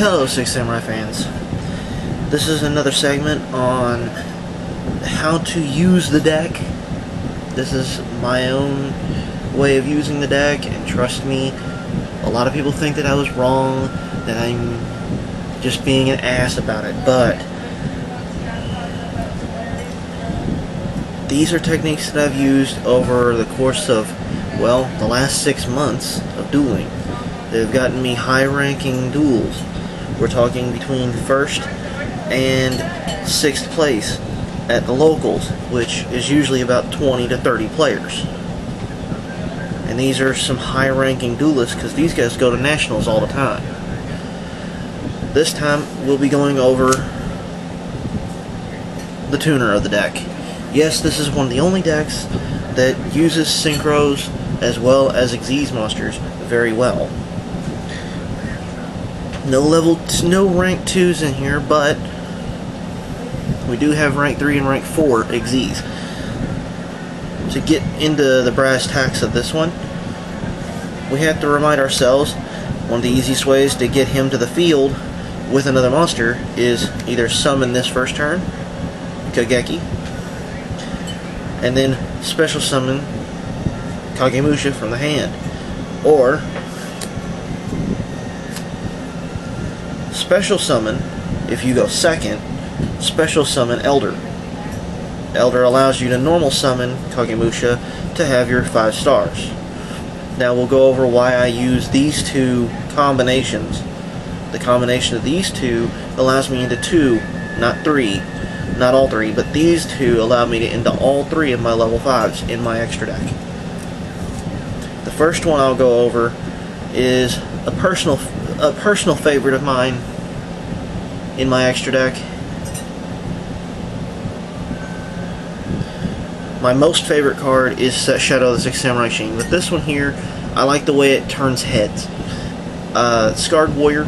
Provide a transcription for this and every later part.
Hello, Six Samurai fans. This is another segment on how to use the deck. This is my own way of using the deck, and trust me, a lot of people think that I was wrong, that I'm just being an ass about it, but these are techniques that I've used over the course of, well, the last 6 months of dueling. They've gotten me high-ranking duels. We're talking between 1st and 6th place at the locals, which is usually about 20 to 30 players. And these are some high-ranking duelists because these guys go to nationals all the time. This time, we'll be going over the tuner of the deck. Yes, this is one of the only decks that uses synchros as well as Xyz monsters very well. No rank 2s in here, but we do have rank 3 and rank 4 Xyz. To get into the brass tacks of this one, we have to remind ourselves one of the easiest ways to get him to the field with another monster is either summon this first turn, Kageki, and then special summon Kagemusha from the hand, or special summon, if you go second, special summon Elder. Elder allows you to normal summon Kagemusha to have your 5 stars. Now we'll go over why I use these two combinations. The combination of these two allows me into 2, not 3, not all 3, but these two allow me to into all 3 of my level 5s in my extra deck. The first one I'll go over is a personal favorite of mine in my extra deck. My most favorite card is Shadow of the Six Samurai Sheen. With this one here, I like the way it turns heads. Scarred Warrior,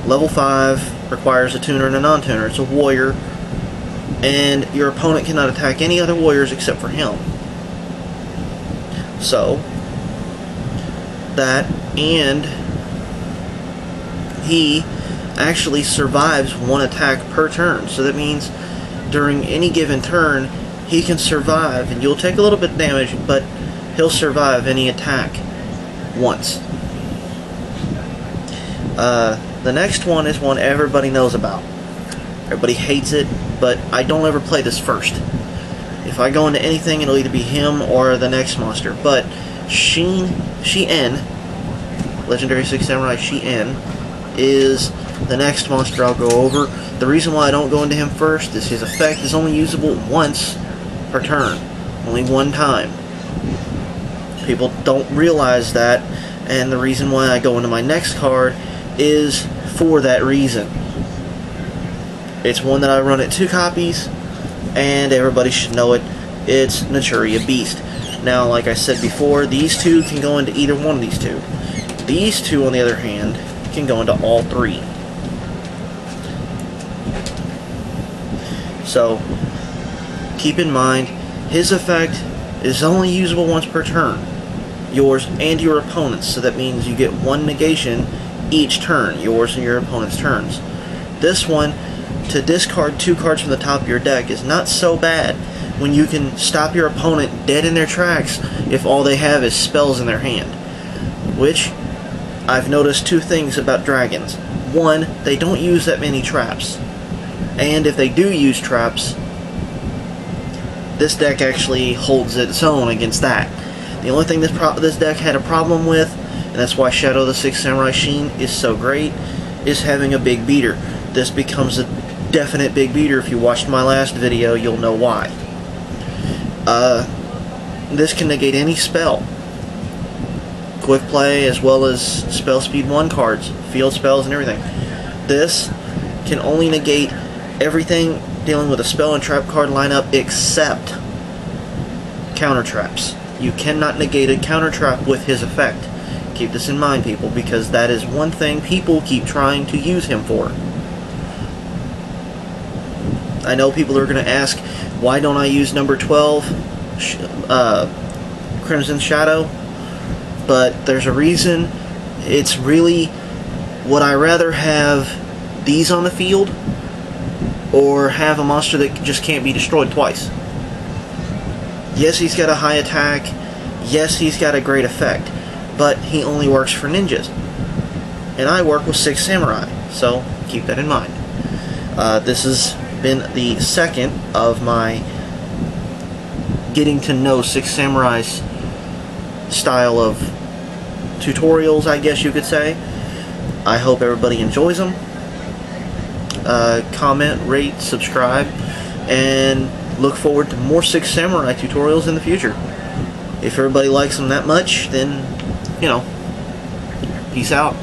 level 5, requires a tuner and a non-tuner. It's a warrior, and your opponent cannot attack any other warriors except for him. So, that, and he actually survives 1 attack per turn. So that means during any given turn, he can survive, and you'll take a little bit of damage, but he'll survive any attack once. The next one is one everybody knows about. Everybody hates it, but I don't ever play this first. If I go into anything, it'll either be him or the next monster. But Shien, Legendary Six Samurai Shien, is the next monster I'll go over. The reason why I don't go into him first is his effect is only usable once per turn. Only one time. People don't realize that, and the reason why I go into my next card is for that reason. It's one that I run at 2 copies, and everybody should know it. It's Naturia Beast. Now, like I said before, these two can go into either one of these two. These two, on the other hand, can go into all 3. So, keep in mind, his effect is only usable once per turn. Yours and your opponent's, so that means you get 1 negation each turn, yours and your opponent's turns. This one, to discard 2 cards from the top of your deck, is not so bad when you can stop your opponent dead in their tracks if all they have is spells in their hand. Which, I've noticed 2 things about dragons. 1, they don't use that many traps. And if they do use traps, this deck actually holds its own against that. The only thing this deck had a problem with, and that's why Shadow of the Six Samurai Sheen is so great, is having a big beater. This becomes a definite big beater. If you watched my last video, you'll know why. This can negate any spell. Quick play as well as spell speed 1 cards, field spells and everything. This can only negate everything dealing with a spell and trap card lineup except counter traps. You cannot negate a counter trap with his effect. Keep this in mind, people, because that is one thing people keep trying to use him for. I know people are going to ask, why don't I use number 12, Crimson Shadow? But there's a reason. It's really Would I rather have these on the field, or have a monster that just can't be destroyed twice? Yes, he's got a high attack. Yes, he's got a great effect. But he only works for ninjas. And I work with 6 samurai, so keep that in mind. This has been the second of my getting to know 6 Samurai's style of tutorials, I guess you could say. I hope everybody enjoys them. Comment, rate, subscribe, and look forward to more 6 Samurai tutorials in the future. If everybody likes them that much, then, you know, peace out.